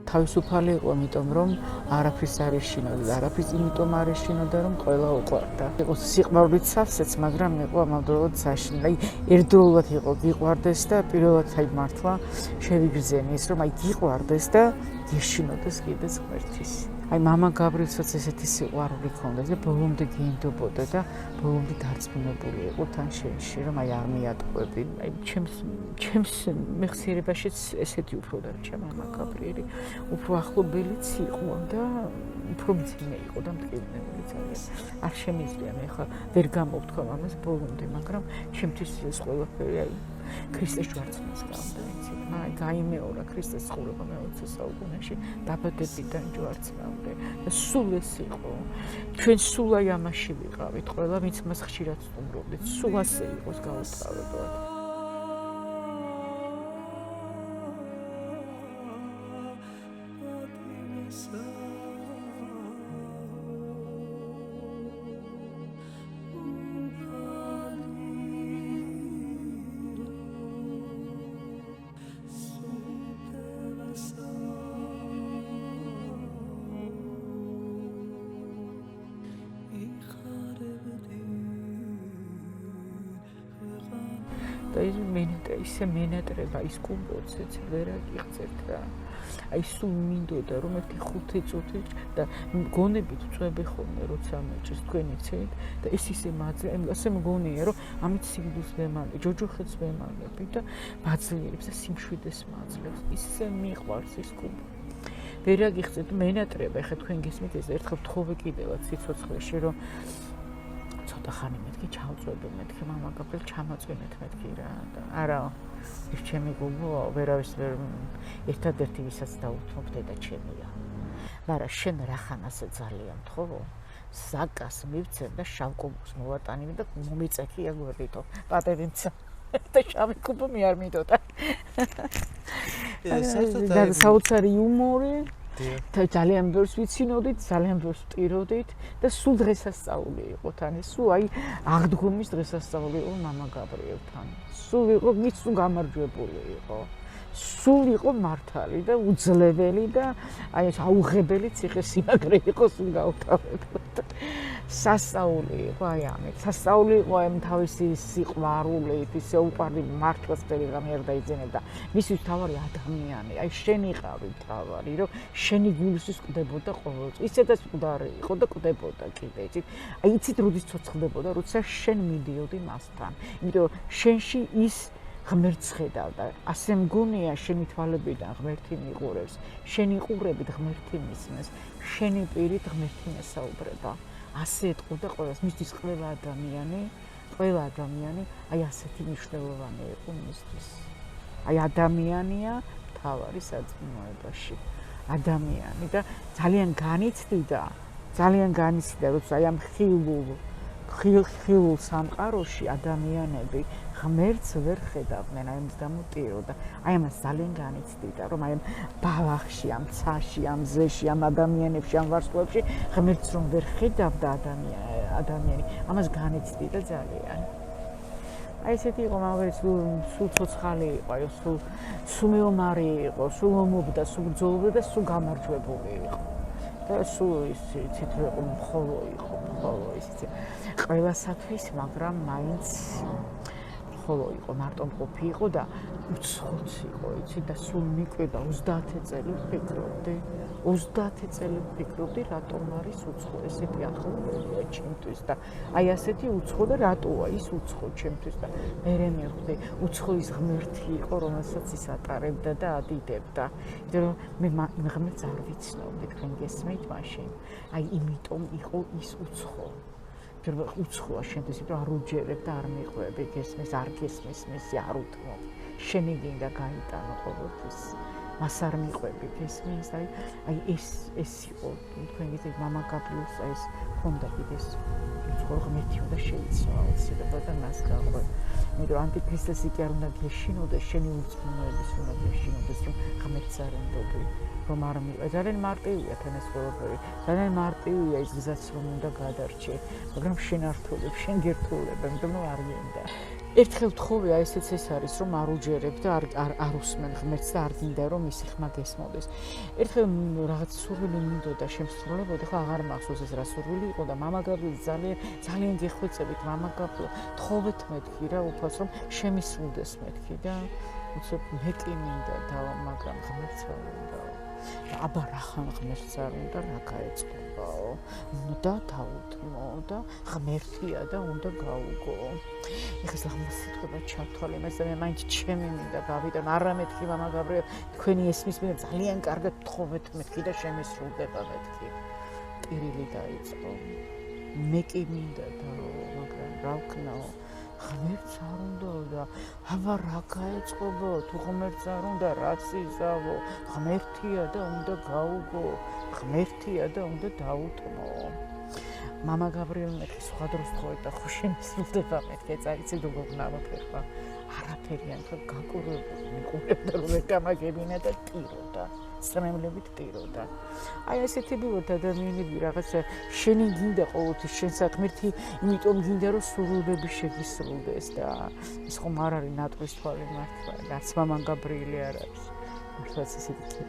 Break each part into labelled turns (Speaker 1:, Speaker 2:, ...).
Speaker 1: თავისუფალი იყო, იმიტომ რომ არაფრის არ ეშინოდა, არაფრის იმიტომ არ ეშინოდა, რომ ყველა უყვარდა. იყო სიყვარულით სავსეც, მაგრამ იყო ამავდროულად საშინელი. აი, ერთდროულად იყო გიყვარდეს და პირველად აი მართლა შევიგრძენი ის, რომ აი გიყვარდეს და გეშინოდეს კიდეც ღმერთის. აი მამა გაბრილსაც ესეთი სიყვარული ჰქონდა და ბოლომდე გეინდობოდა და ბოლომდე დარწმუნებული იყო თან შენში, რომ აი არ მიატყუები. აი ჩემს მეხსიერებაშიც ესეთი უფრო დარჩა მამა გაბრიელი. უფრო ახლობელიც იყო და უფრო მძიმე იყო და მტკივნეული ძალიან. არ შემიძლია მე ხა ვერ გამოვთქვა მამას ბოლომდე, მაგრამ ჩემთვის ეს ყველაფერი აი ქრისტეს ჯვარცმას გავდა იცით. აი გაიმეორა ქრისტეს ცხოვრება მე-20 საუკუნეში დაბადებიდან ჯვარცმამდე და სულ ეს იყო. ჩვენ სულ აი ამაში ვიყავით, ყველა ვინც მას ხშირად სტუმრობდით, სულ ასე იყოს გაუთავებლად. და ისე მენატრება ის კუმბოცეც ვერ აგიღწევთ რა. აი სულ მინდოდა რომ ერთი 5 წუთი და გონებით წვები ხოლმე როცა მეჭის თქვენ იცით და ეს ისე მაძლე, ასე მგონია რომ ამით სიკვდილს ვემალე, ჯოჯოხეთს ვემალები და მაძლიერებს და სიმშვიდეს მაძლევს. ისე მიყვარს ის კუმბო. ვერ აგიღწევთ მენატრება, ხა თქვენ გესმით ეს ერთხელ თხოვე კიდევაც სიცოცხლეში რომ ცოტა ხანი მეთქი ჩავწვები, მეთქი მამა გაბრიელ ჩამაწვენეთ მეთქი რა და არა ის ჩემი გულო ვერავის ვერ ერთადერთი ვისაც დაუთმობ დედა ჩემია. მაგრამ შენ რახანასე ძალიან თხოვო, საკას მივცემ და შავ კუბოს მოვატანები და მომიწექია გვერდითო. პატერინცა და შავი კუბო მე არ მიდოდა. და საოცარი იუმორი და ძალიან ბევრს ვიცინოდით, ძალიან ბევრს ვტიროდით და სულ დღესასწაული იყო თან. სულ აი აღდგომის დღესასწაული იყო მამა გაბრიელთან. სულ იყო მის სულ გამარჯვებული იყო. სულ იყო მართალი და უძლებელი და აი ეს აუღებელი ციხესიმაგრე იყო სულ გაუთავებლად. სასწაული იყო აი ამით. სასწაული იყო ამ თავისი სიყვარულით, ისე უყვარდი მართლაც პერიღამი არ დაიძენებდა. მისთვის თავარი ადამიანი, აი შენ იყავი თავარი, რომ შენი გულისთვის ყდებოდა ყოველთვის. ისედაც მკვდარი იყო და ყდებოდა კიდე, იცით? აი იცით როდის ცოცხლდებოდა, როცა შენ მიდიოდი მასთან. იმიტომ შენში ის ღმერთს ხედავდა. ასე მგონია შენი თვალებიდან ღმერთი მიყურებს, შენი ყურებით ღმერთი მისმენს, შენი პირით ღმერთი მესაუბრება. ასე ეთყოდა ყველას, მისთვის ყველა ადამიანი აი ასეთი მნიშვნელოვანი იყო მისთვის. აი ადამიანია მთავარი საწყინოებაში. ადამიანი და ძალიან განიცდიდა, როცა აი ამ ხილულ სამყაროში ადამიანები ღმერთს ვერ ხედავდნენ, აი ამის გამოტირო და აი ამას ძალიან განიცდიდა, რომ აი ამ ბალახში, ამ ცაში, ამ ზეში, ამ ადამიანებში, ამ ვარსკვლავებში ღმერთს რომ ვერ ხედავდა ადამიანი, ამას განიცდიდა ძალიან. აი ესეთი იყო მაგალითად სულ ცოცხალი იყო, აი სულ მეომარი იყო, სულ ომობდა, სულ ბრძოლობდა და სულ გამარჯვებული იყო. და სულ იცით რომ მხოლო იყო, ისიც ყველასათვის, მაგრამ მაინც მხოლო იყო, მარტომყოფი იყო და უცხოც იყო, იცით და სულ მიკვირდა 30 წელი ვფიქრობდი, რატომ არის უცხო, ესეთი ახლობელია ჩემთვის და აი ასეთი უცხო და რატოა ის უცხო ჩემთვის და მე მივხვდი, უცხო ის ღმერთი იყო, რომელსაც ის ატარებდა და ადიდებდა. იმიტომ რომ მე ღმერთს არ ვიცნობდი, თქვენ გესმით მაშინ. აი იმიტომ იყო ის უცხო. უცხოა შენთვის, იმიტომ არ უჯერებ და არ მიყვები, გესმის, არ გესმის, მესი არ უთმობ. შენი გინდა გაიტანო ყოველთვის. მას არ მიყვები, გესმის, აი ეს იყო, თქვენ გითხრით, მამა გაბრიელს ეს ხონდა კიდეს უცხო ღმერთი უნდა შეიცვალა აუცილებლად და მას გაყვებ. იმიტომ ანტიქრისტესი კი არ უნდა გეშინოდეს, შენი უწყნოების უნდა გეშინოდეს, რომ ღმერთს არ ენდობი. რომ არ მიყვე. ძალიან მარტივია თან ეს ყველაფერი. ძალიან მარტივია ის გზაც რომ უნდა გადარჩე, მაგრამ შენ არ თვლებ, შენ გერთულებ, იმიტომ რომ არ გინდა. ერთხელ თხოვე აი ესეც ეს არის რომ არ უჯერებ და არ უსმენ ღმერთს და არ გინდა რომ მისი ხმა გესმოდეს. ერთხელ რაღაც სურვილი მინდოდა შემსრულებოდი, ხო აღარ მახსოვს ეს რა სურვილი იყო და მამა გაბრიელი ძალიან გეხვეწებით მამა გაბრიელი თხოვეთ მეთქი რა უფალს რომ შემისრულდეს მეთქი და უცებ მეტი მინდა და მაგრამ ღმერთს არ უნდა აბა რახან ღმერთს არ უნდა რა გაეწყობაო უნდა დაუთმო და ღმერთია და უნდა გაუგო ეხლა საღამო სიტყვა ჩავთვალე მას და მე მაინც ჩემი მინდა გავიტან არამეთქი მამა გაბრიელი თქვენი ესმის მე ძალიან კარგად თხოვეთ მეთქი და შემისრულდება მეთქი პირილი დაიწყო მე კი მინდა და მაგრამ რა ვქნაო ღმერთს არ უნდა და აბა რა გაეწყობო თუ ღმერთს არ უნდა რაც იზავო ღმერთია და უნდა გაუგო ღმერთია და უნდა დაუთმო მამა გაბრიელი მეთქი სხვა დროს თხოვეთ და ხო შემისრულდება მეთქი წაიცი როგორ ნავაფერხა არაფერი ან ხო გაკურებდა რომ გამაგებინა და ტიროდა სტრემლებით ტიროდა აი ესეთები ვართ ადამიანები რაღაცა შენი გინდა ყოველთვის შენს ღმერთი იმიტომ გინდა რომ სრულები შეგისრულდეს და ის ხომ არ არის ნატყვის თვალი მართლა რაც მამან გაბრიელი არ არის მართლაც ისეთი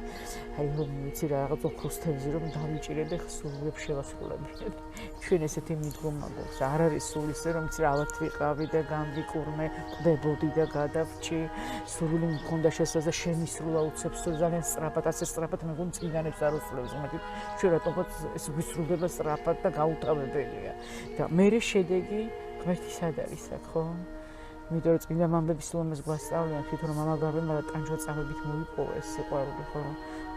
Speaker 1: აი რომ ვიცი რა რაღაც ოქროსთევზი რომ დავიჭირე და სრულებს შევასრულებინე ჩვენ ესეთი მიდგომა გვაქვს არ არის სულ ისე რომ ვიცი რაღაც ვიყავი და გამვიკურმე ყდებოდი და გადავრჩი სრული მქონდა შესაძლოა შემისრულა უცებ ძალიან სწრაფად ასე სწრაფად მეგონ წინგანებს არ უსრულებს მაგრამ ჩვენ რატომაც ეს ვისრულდება სწრაფად და გაუთავებელია და მე შედეგი ღმერთი სად არის აქ ხო იმიტომ რომ წმინდა მამბების ლომეს გვასწავლიან თვითონ მამა გაბრიელი მაგრამ ტანჯვა წამებით მოიპოვა ეს სიყვარული ხო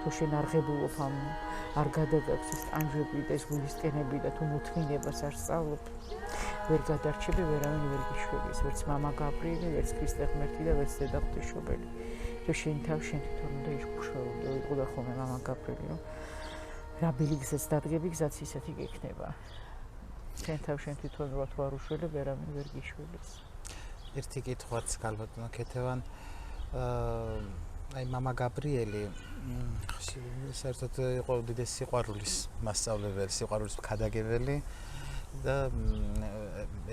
Speaker 1: თუ შენ არ ღებულობ ამ არ გადაგაქვს ეს ტანჯვები და ეს გულისკენები და თუ მოთმინებას არ სწავლობ ვერ გადარჩები ვერავინ ვერ გიშვების ვერც მამა გაბრიელი ვერც ქრისტე ღმერთი და ვერც დედა ღვთისმშობელი რომ შენ თავ შენ თვითონ უნდა იშუშავო და იყო და ხოლმე მამა გაბრიელი რომ რა ბილიგსაც დადგები გზაც ისეთი გექნება შენ თავ შენ თვითონ რა თუ არ უშველებ ვერავინ ვერ გიშველებს
Speaker 2: ერთი კითხვაც გალბატონო ქეთევან აი მამა გაბრიელი საერთოდ იყო უდიდესი სიყვარულის მასწავლებელი, სიყვარულის ქადაგებელი და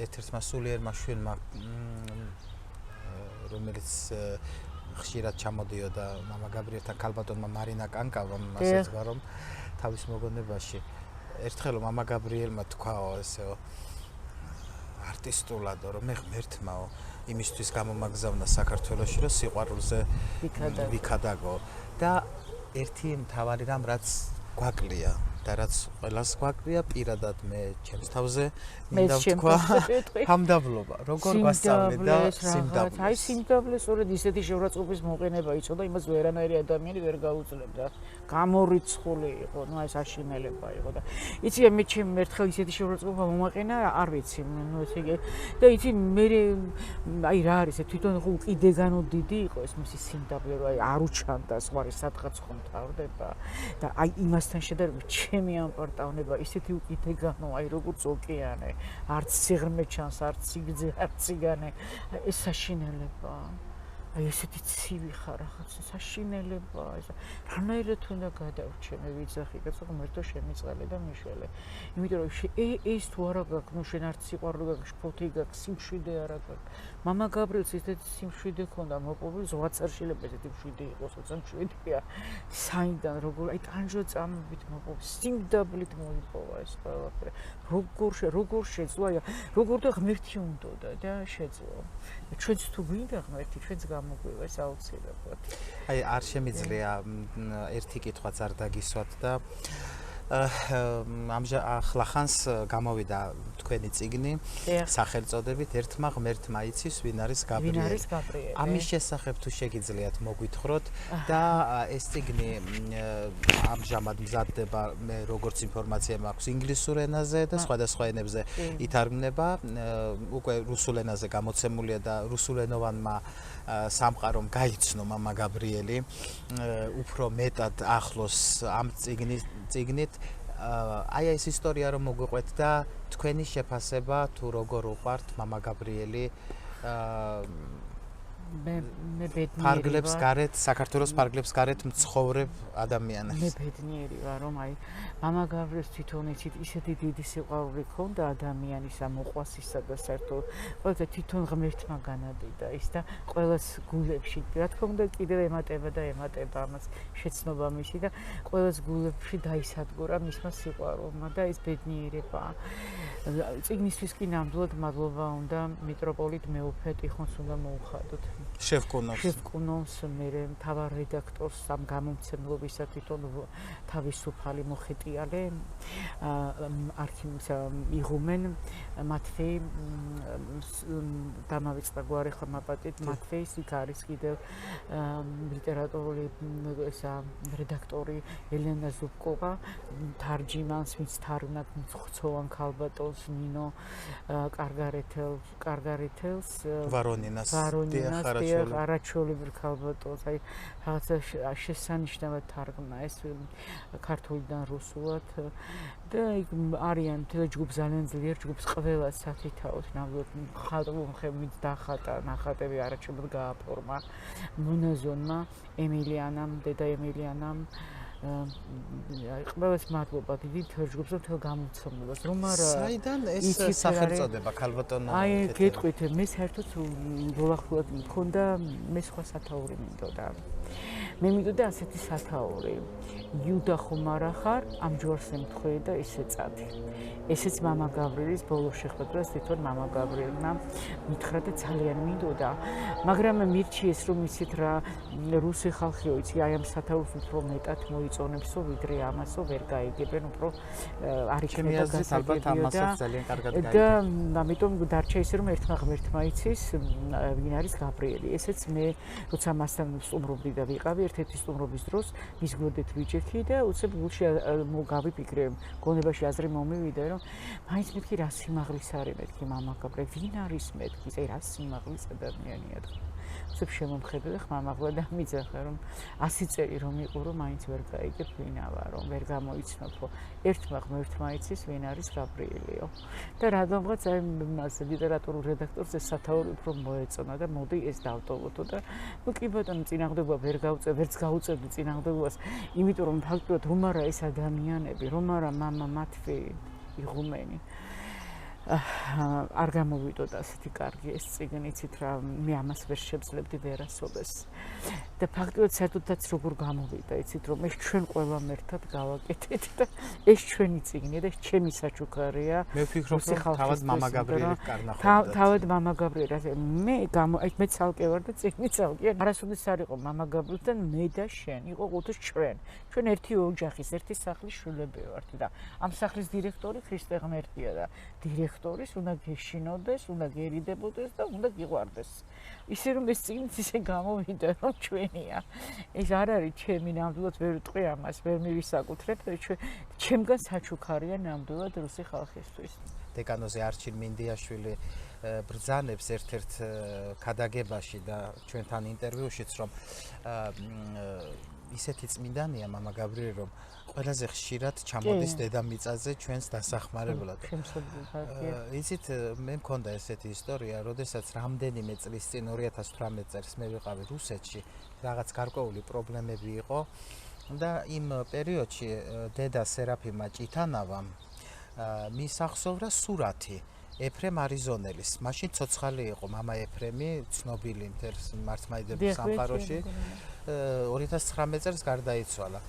Speaker 2: ერთ-ერთმა სულიერმა შვილმა რომელიც ხშირად ჩამოდიოდა მამა გაბრიელთან ქალბატონმა მარინა კანკავამ ასე თქვა რომ თავის მოგონებაში ერთხელ მამა გაბრიელმა თქვაო ესეო არტისტულადო რომ მე ღმერთმაო იმისთვის გამომაგზავნა საქართველოში რომ სიყვარულზე ვიქადაგო და ერთი მთავარი რამ რაც გვაკლია და რაც ყველას გვაკლია პირადად მე ჩემს თავზე მინდა ვთქვა ჰამდაბლობა როგორ გვასწავლე და სიმდაბლე
Speaker 1: აი სიმდაბლე სწორედ ისეთი შეურაცხყოფის მოყენება იცოდა იმას ვერანაირი ადამიანი ვერ გაუძლებდა გამორიცხული იყო ნუ ეს აშინელება იყო და იცი მე ჩემ ერთხელ ისეთი შეურაცხყოფა მომაყენა არ ვიცი ნუ ესე იგი და იცი მე აი რა არის თვითონ ხო უკიდეგანო დიდი იყო ეს მისი სიმდაბლე რომ აი არ უჩანდა სხვა სადღაც ხომ თავდება და აი იმასთან შედარებით ჩემი ამ პარტავნება ისეთი უკიდეგანო აი როგორც ოკეანე არც სიღრმე ჩანს არც სიგრძე არც ციგანე ეს საშინელებაა აი ესეთი ცივი ხარ რაღაცა საშინელება ეს რანაირად უნდა გადავრჩე მე ვიძახი კაცო ღმერთო შემიწყალე და მიშველე იმიტომ რომ ეს თუ არა გაქვს ნუ შენ არც სიყვარული გაქვს ფოთი გაქვს სიმშვიდე არა გაქვს მამა გაბრიელს ესეთი სიმშვიდე ქონდა მოპოვი ზღვაც არ შეიძლება ესეთი მშვიდე იყოს როცა მშვიდია საიდან როგორ აი ტანჯვა წამებით მოპოვი სიმდაბლით მოიპოვა ეს ყველაფერი როგორ შეძლო აი როგორ და ღმერთი უნდოდა და შეძლო ჩვენც თუ გვინდა ღმერთი ჩვენც მოგვივა ეს აუცილებლად.
Speaker 2: აი არ შემიძლია ერთი კითხვაც არ დაგისვათ და ახლახანს გამოვიდა თქვენი წიგნი სახელწოდებით ერთმა ღმერთმა იცის ვინ არის გაბრიელი. ამის შესახებ თუ შეგიძლიათ მოგვითხროთ და ეს წიგნი ამჟამად მზადდება მე როგორც ინფორმაცია მაქვს ინგლისურ ენაზე და სხვადასხვა ენებზე ითარგმნება უკვე რუსულ ენაზე გამოცემულია და რუსულენოვანმა სამყარომ გაიცნო მამა გაბრიელი უფრო მეტად ახლოს ამ წიგნით აი ეს ისტორია რომ მოგვიყვეთ და თქვენი შეფასება თუ როგორ უყვართ მამა გაბრიელი
Speaker 1: მე ბედნიერი
Speaker 2: ფარგლებს გარეთ, საქართველოს ფარგლებს გარეთ მცხოვრებ ადამიანებს.
Speaker 1: მე ბედნიერი ვარ, რომ აი მამა გავრილს თვითონ ისეთი დიდი სიყვარული ქონდა ადამიანის ამ მოყვასისა და საერთოდ ყველაზე თვითონ ღმერთმა განადიდა ის და ყველას გულებში, რა თქმა უნდა, კიდევ ემატება ამას შეცნობა მისი და ყველას გულებში დაისადგურა მისმა სიყვარულმა და ეს ბედნიერებაა. წიგნისთვის კი ნამდვილად მადლობა უნდა მიტროპოლიტ მეუფე ტიხონს უნდა მოუხადოთ. შევკუნოს მე მთავარ რედაქტორს ამ გამომცემლობისა თვითონ თავისუფალი მოხეტიალე არქივს იღუმენ მათვეი დამავიწყდა გვარი ხმაპატით მათვეის იქ არის კიდევ ლიტერატურული ესა რედაქტორი ელენა ზუბკოვა თარჯიმანს ვინც თარგმნად ხცოვან ქალბატონს ნინო კარგარეთელს
Speaker 2: ვარონინას
Speaker 1: არაჩვეულებრივ ქალბატონს აი რაღაცა შესანიშნავად თარგმნა ეს ქართულიდან რუსულად და არიან თელ ჯგუფ ძალიან ძლიერ ჯგუფს ყველა საფრთხეოდ ნამდვილად ხალხმით დახატა ნახატები არაჩვეულებრივ გააფორმა მონაზონმა ემილიანამ დედა ემილიანამ ყველას მადლობა დიდი თელ ჯგუფს და თელ გამომცემლობას რომ არა
Speaker 2: საიდან ეს სახელწოდება ქალბატონო
Speaker 1: აი გეტყვით მე საერთოდ ბოლახულად მქონდა მე სხვა სათაური მინდოდა მე მინდოდა ასეთი სათაური იუდა ხომ არა ხარ ამ ჯვარს ემთხვეე და ესე წადი ესეც მამა გავრილის ბოლო შეხვედრას თვითონ მამა გავრილმა მითხრა და ძალიან მინდოდა მაგრამ მირჩიეს რომ იცით რა რუსი ხალხიო იცი აი ამ სათაურს უფრო მეტად მოიწონებსო ვიდრე ამასო ვერ გაიგებენ უფრო არიქნება გასაგებია და ამიტომ დარჩა ისე რომ ერთმა ღმერთმა იცის ვინ არის გაბრიელი ესეც მე როცა მასთან სტუმრობდი და ვიყავი ერთ-ერთი სტუმრობის დროს მის გვერდით ვიჭერქი და უცებ გულში გავიფიქრე გონებაში აზრი მომივიდა რომ მაინც მეთქი რა სიმაღლის არის მეთქი მამა გაბრიელი ვინ არის მეთქი ეს რა სიმაღლის ადამიანია უცებ შემომხედე და ხმამაღლა და მიძახე რომ 100 წელი რომ იყურო მაინც ვერ გაიგებ ვინა ვარ რომ ვერ გამოიცნობო ერთმა ღმერთმა იცის ვინ არის გაბრიელიო და რადგანაც აი მას ლიტერატურულ რედაქტორს ეს სათაური უფრო მოეწონა და მოდი ეს დავტოვოთო და ნუ კი ბატონო წინაღდება ვერ გაუწევდი წინაღდებას იმიტომ რომ ფაქტობრივად რომ არა ეს ადამიანები რომ არა მამა მათვეი იღუმენი არ გამოვიდოდა ასეთი კარგი ეს წიგნი იცით რა მე ამას ვერ შევძლებდი ვერასოდეს და ფაქტობრივად საერთოდაც როგორ გამოვიდა იცით რომ ეს ჩვენ ყველამ ერთად გავაკეთეთ და ეს ჩვენი წიგნია და ეს ჩემი საჩუქარია
Speaker 2: მე ვფიქრობ რომ თავად მამა გაბრიელი კარნახობდა
Speaker 1: თავად მამა გაბრიელი მე მე ცალკე ვარ და წიგნი ცალკე არასოდეს არ იყო მამა გაბრიელთან მე და შენ იყო ოთოს ჩვენ ერთი ოჯახის ერთი სახლის შვილები ვართ და ამ სახლის დირექტორი ქრისტე ღმერთია და დირექტორის უნდა გეშინოდეს, უნდა გერიდებოდეს და უნდა გიყვარდეს. ისე რომ ეს წიგნიც ისე გამოვიდა, რომ ჩვენია. ეს არ არის ჩემი ნამდვილად ვერ ვიტყვი ამას, ვერ მივისაკუთრებ, ჩემგან საჩუქარია ნამდვილად რუსი ხალხისთვის.
Speaker 2: დეკანოზე არჩილ მინდიაშვილი ბრძანებს ერთ-ერთ ქადაგებაში და ჩვენთან ინტერვიუშიც რომ ისეთი წმინდანია მამა გაბრიელი რომ ყველაზე ხშირად ჩამოდის დედამიწაზე ჩვენს დასახმარებლად. იცით მე მქონდა ესეთი ისტორია, როდესაც რამდენიმე წლის წინ 2018 წელს მე ვიყავი რუსეთში, რაღაც გარკვეული პრობლემები იყო და იმ პერიოდში დედა სერაფიმა ჭითანავამ მისახსოვრა სურათი ეფრემ არიზონელის. მაშინ ცოცხალი იყო მამა ეფრემი, ცნობილი მთელს მართლმადიდებლურ სამყაროში. 2019 წელს გარდაიცვალა.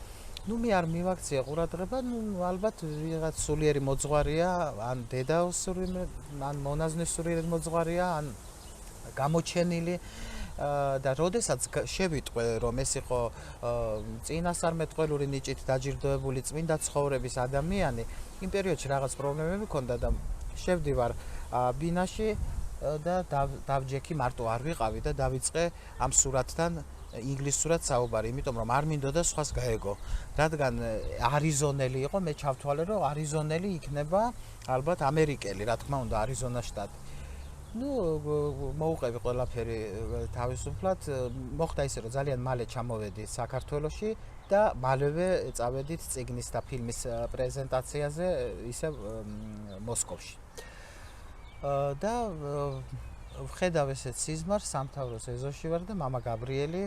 Speaker 2: ნუ მე არ მივაქცია ყურადღება, ნუ ალბათ ვიღაც სულიერი მოძღვარია, ან დედაოსური, ან მონაზნის სულიერი მოძღვარია, ან გამოჩენილი და როდესაც შევიტყვე რომ ეს იყო წინასწარმეტყველური ნიჭით დაჯილდოებული წმინდა ცხოვრების ადამიანი, იმ პერიოდში რაღაც პრობლემები ჰქონდა და შევდივარ ბინაში და დავჯექი მარტო არ ვიყავი და დავიწყე ამ სურათთან ინგლისურად საუბარი, იმიტომ რომ არ მინდოდა სხვას გაეგო. რადგან არიზონელი იყო, მე ჩავთვალე რომ არიზონელი იქნება ალბათ ამერიკელი, რა თქმა უნდა, არიზონა შტატი. ნუ მოუყევი ყველაფერი თავისუფლად, მოხდა ისე რომ ძალიან მალე ჩამოვედი საქართველოში და მალევე წავედით წიგნის და ფილმის პრეზენტაციაზე ისე მოსკოვში. და ვხედავ ესეც სიზმარს სამთავროს ეზოში ვარ და მამა გაბრიელი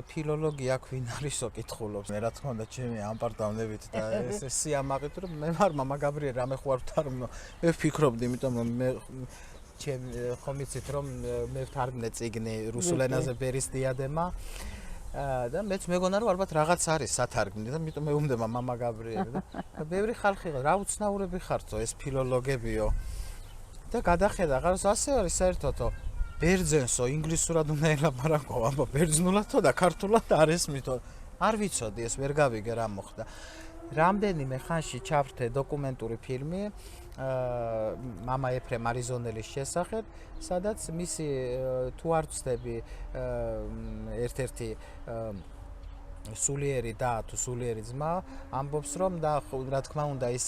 Speaker 2: ფილოლოგია ქვინ არისო კითხულობს. მე რა თქმა უნდა ჩემი ამპარტავნებით და ეს სიამაყით რომ მე ვარ მამა გაბრიელი რამე ხوار ვთარ მე ვფიქრობდი იმიტომ რომ მე ჩემ ხომ იცით რომ მე ვთარგმნე წიგნი რუსულ ენაზე ბერის დიადემა და მეც მეგონა რომ ალბათ რაღაც არის სათარგმნი და იმიტომ მე უმდება მამა გაბრიელი და ბევრი ხალხი რა უცნაურები ხარცო ეს ფილოლოგებიო და გადახედა აღარს ასე არის საერთოდო ბერძენსო ინგლისურად უნდა ელაპარაკო აბა ბერძნულათო და ქართულად არ ესმითო არ ვიცოდი ეს ვერ გავიგე რა მოხდა რამდენიმე ხანში ჩავრთე დოკუმენტური ფილმი მამა ეფრემ არიზონელის შესახებ სადაც მისი თუ არ ვცდები ერთ-ერთი სულიერი და თუ სულიერი ძმა ამბობს რომ და რა თქმა უნდა ის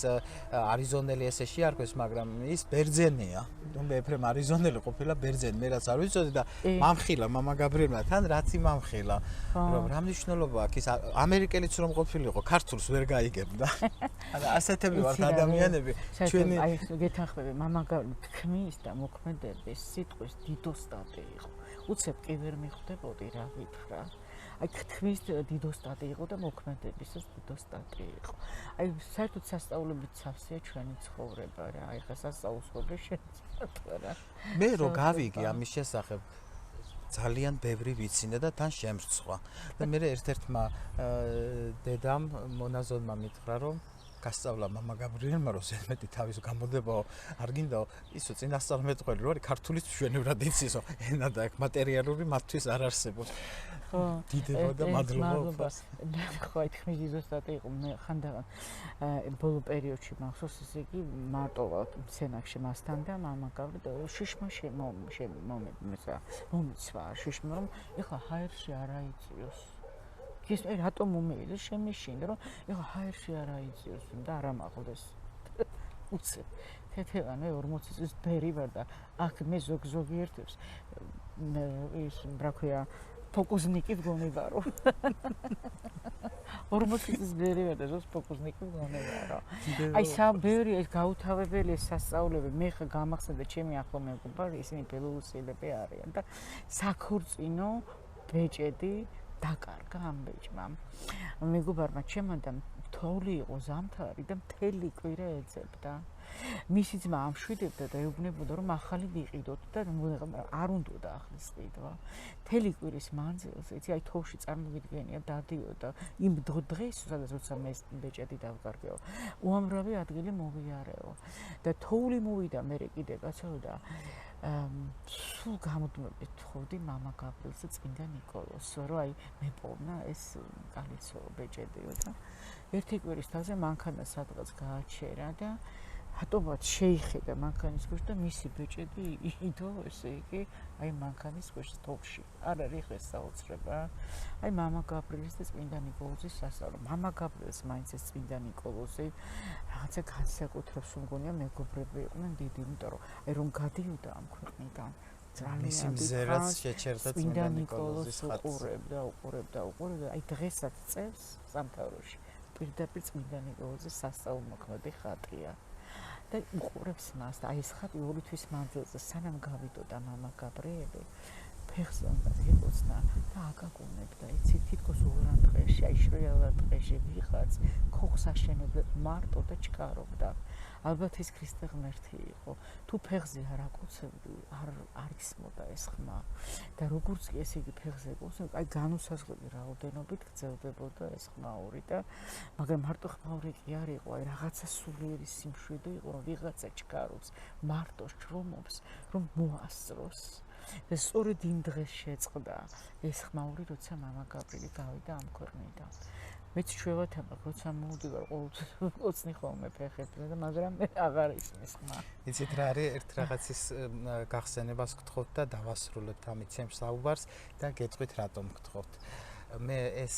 Speaker 2: არიზონელი ესე შეარქვეს მაგრამ ის ბერძენია მე ეფრემ არიზონელი ყოფილა ბერძენი მე რაც არ ვიცოდი და მამხილა მამა გაბრიელმა თან რაც იმამხილა რომ რა მნიშვნელობა აქვს ის ამერიკელიც რომ ყოფილიყო ქართულს ვერ გაიგებდა ანუ ასეთები ვართ ადამიანები
Speaker 1: ჩვენი აი გეთანხმები მამა თქმის და მოქმედების სიტყვის დიდოსტატი იყო უცებ კი ვერ მიხვდებოდი რა ვითხრა აი თქმის დიდოსტატი იყო და მოქმედებისაც დიდოსტატი იყო. აი საერთოდ სასწავლებლით სავსეა ჩვენი ცხოვრება რა. აი ხა სასწაულს ხობე შეიძლება რა.
Speaker 2: მე რო გავიგე ამის შესახებ ძალიან ბევრი ვიცინე და თან შემრცხვა. და მე ერთ-ერთმა დედამ მონაზონმა მითხრა რომ გასწავლა მამა გაბრიელმა რომ ზედმეტი თავის გამოდebao არ გინდაო ისო წინასწარმეტყველი რო არის ქართულის მშვენივრად იცისო ენა და მატერიალური მათთვის არ არსებობს ხო დიდება და მადლობა
Speaker 1: ხო აი თქმის დიდოსტატი იყო მე ხანდახან ბოლო პერიოდში მახსოვს ესე იგი მარტოვა სცენაში მასთან და მამა გავრდა შიშმა მომიცვა შიშმა რომ ეხლა ჰაერში არ აიწიოს ის რატომ მომეილე შემეშინდა რომ ეხლა ჰაერში არ აიწიოს და არ ამაღლდეს უცებ თეთრანე 40 წლის ბერი ვარ და აქ მე ზოგიერთებს ის რა ქვია ფოკუსნიკი გონებარო 40 წლის ბერი ვარ და ზოგ ფოკუსნიკი გონებარო აი საბერი ეს გაუთავებელი სასწაულები მე ხა გამახსენდა ჩემი ახლო მეგობარი ისინი ბელორუსიელები არიან და საქორწინო ბეჭედი დაკარგა ამ ბეჭმა. მეგობარმა ჩემთან თოვლი იყო ზამთარი და მთელი კვირა ეძებდა. მისი ძმა ამშვიდებდა და ეუბნებოდა რომ ახალი ვიყიდოთ და არ უნდოდა ახლის ყიდვა. მთელი კვირის მანძილზე, იცი აი თოვში წარმოვიდგენია დადიოდა იმ დღეს, როცა მე ბეჭედი დავკარგეო. უამრავი ადგილი მოვიარეო და თოვლი მოვიდა მე კიდე კაცო და სულ გამოდმებით ხოვდი მამა გაბრიელს წმინდა ნიკოლოზს რომ აი მეპოვნა ეს კალიცო ბეჭედიო და ერთი კვირის თავზე მანქანა სადღაც გააჩერა და ატომად შეიხედა მანქანის ქვეშ და მისი ბეჭედი იდო ესე იგი აი მანქანის ქვეშ თოვში არ არის ეს საოცრება აი მამა გაბრიელის და წმინდა ნიკოლოზის სასწავლო მამა გაბრიელს მაინც ეს წმინდა ნიკოლოზი რაღაცა განსაკუთრებს მგონია მეგობრები იყვნენ დიდი იმიტომ რომ აი რომ გადიოდა ამ ქვეყნიდან
Speaker 2: მისი მზერაც შეჩერდა წმინდა ნიკოლოზის ხატს
Speaker 1: უყურებდა აი დღესაც წევს სამთავროში პირდაპირ წმინდა ნიკოლოზის სასწავლო მოქმედი ხატია და უყურებს მას და აი ეს ხატი ორი თვის მანძილზე სანამ გავიდოდა მამა გაბრიელი ფეხზე უნდა იყოსნა და აკაკუნებდა იცი თითქოს ორ დღეში აი შრეალად დღეში ვიღაც ქოხს აშენებდა მარტო და ჩქარობდა ალბათ ის ქრისტე ღმერთი იყო თუ ფეხზე არ აკოცებდი არ ისმოდა ეს ხმა და როგორც კი ესე იგი ფეხზე ეკოს აი განუსაზღვრელი რაოდენობით გრძელდებოდა ეს ხმაური და მაგრამ მარტო ხმაური კი არ იყო აი რაღაცა სულიერი სიმშვიდე იყო რომ ვიღაცა ჩქარობს მარტო შრომობს რომ მოასწროს და სწორედ იმ დღეს შეწყდა ეს ხმაური როცა მამა გაბრიელი გავიდა ამ ქვეყნიდან მეც შევათამბ როცა მოვდივარ ყოველთვის ოცნი ხოლმე ფეხებზე და მაგრამ მე აღარ ისმის ხმა
Speaker 2: იცით რა არის ერთ რაღაცის გახსენებას გთხოვთ და დავასრულებთ ამით ჩემს საუბარს და გეტყვით რატომ გთხოვთ მე ეს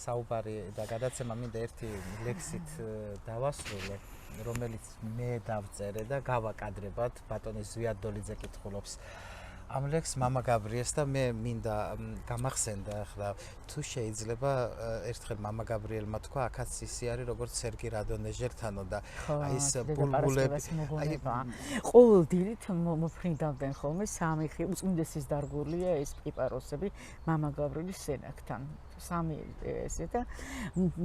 Speaker 2: საუბარი და გადაცემა მინდა ერთი ლექსით დავასრულო რომელიც მე დავწერე და გავაკადრებად ბატონი ზვიად დოლიძე კითხულობს ამ ლექს მამა გაბრიელს და მე მინდა გამახსენდა ახლა თუ შეიძლება ერთხელ მამა გაბრიელმა თქვა აქაც ისი არის როგორც სერგი რადონეჟელთანო და აი ეს ბულბულები
Speaker 1: აი ყოველ დილით მოფრინდავდნენ ხოლმე სამი უწმინდესის დარგულია ეს პიპაროსები მამა გაბრიელის სენაკთან სამი ესე და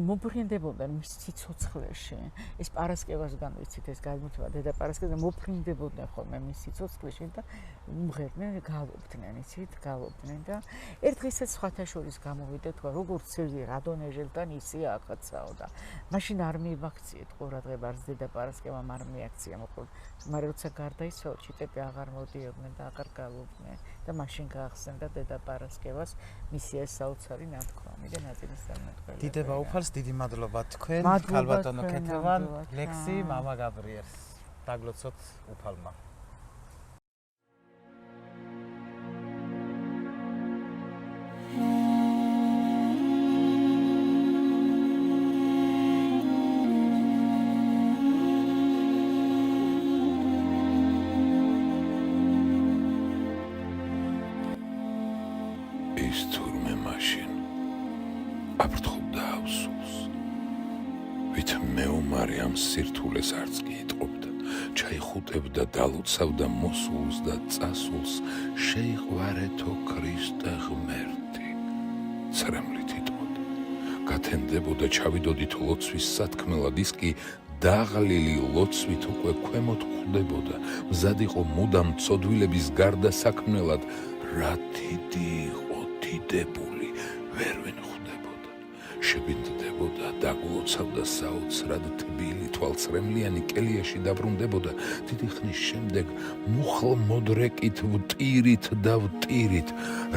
Speaker 1: მოფრინდებოდნენ მის სიცოცხლეში ეს პარასკევასგან ვიცით ეს გადმოთვა დედა პარასკევას მოფრინდებოდნენ ხოლმე მის სიცოცხლეში და მღერდნენ გავობდნენ იცით გავობდნენ და ერთ დღესაც სხვათა შორის გამოვიდა თქვა როგორც სერგი რადონეჟელთან ისე ახაცაო და მაშინ არ მიაქციეთ ყურადღებას დედა პარასკევამ არ მიაქცია მოკლედ მაგრამ როცა გარდაიცვალა ჩიტები აღარ მოდიოდნენ და აღარ გავობდნენ და მაშინ გაახსენდა დედა პარასკევას მისი ეს საოცარი ნათქვამი და ნაწილის სამნათქველი
Speaker 2: დიდება უფალს დიდი მადლობა თქვენ ქალბატონო ქეთევან ლექსი მამა გაბრიელს დაგლოცოთ უფალმა
Speaker 3: ის თურმე მაშინ აფრთხობდა ავსულს ვით მეომარი ამ სირთულეს არც კი იტყობდა ჩაიხუტებდა დალოცავდა მოსულს და წასულს შეიყვარეთო ქრისტე ღმერთი ცრემლით იტყოდა გათენდებოდა ჩავიდოდით ლოცვის სათქმელად ის კი დაღლილი ლოცვით უკვე ქვემოთ ხვდებოდა მზად იყო მუდამ ცოდვილების გარდა საქმნელად რა დიდი იყო დიდებული ვერ ვინხვდებოდა შებინდებოდა დაგლოცავდა საოცრად თბილი თვალწრემლიანი კელიაში დაბრუნდებოდა დიდი ხნის შემდეგ მუხლ მოდრეკით ვტირით და ვტირით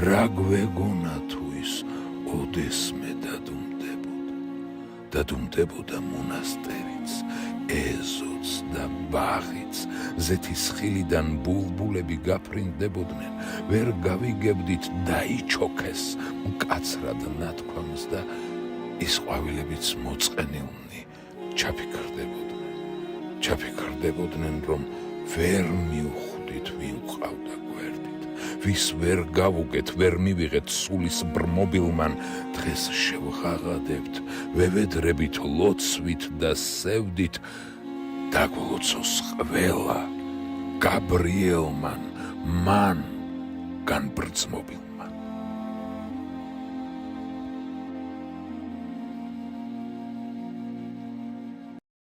Speaker 3: რა გვეგონა თუ ის ოდესმე დადუმდებოდა მონასტერიც ეზოც და ბაღიც ზეთის ხილიდან ბულბულები გაფრინდებოდნენ ვერ გავიგებდით დაიჩოქეს მკაცრად ნათქვამს და ის ყვავილებიც მოწყენილნი ჩაფიქრდებოდნენ რომ ვერ მიუხვდით ვინ ყავდა გვერდით ვის ვერ გავუგეთ ვერ მივიღეთ სულის ბრმობილმან დღეს შევღაღადებთ ვევედრებით ლოცვით და სევდით დაგლოცოს ყველა გაბრიელმან მან განბრძმობილ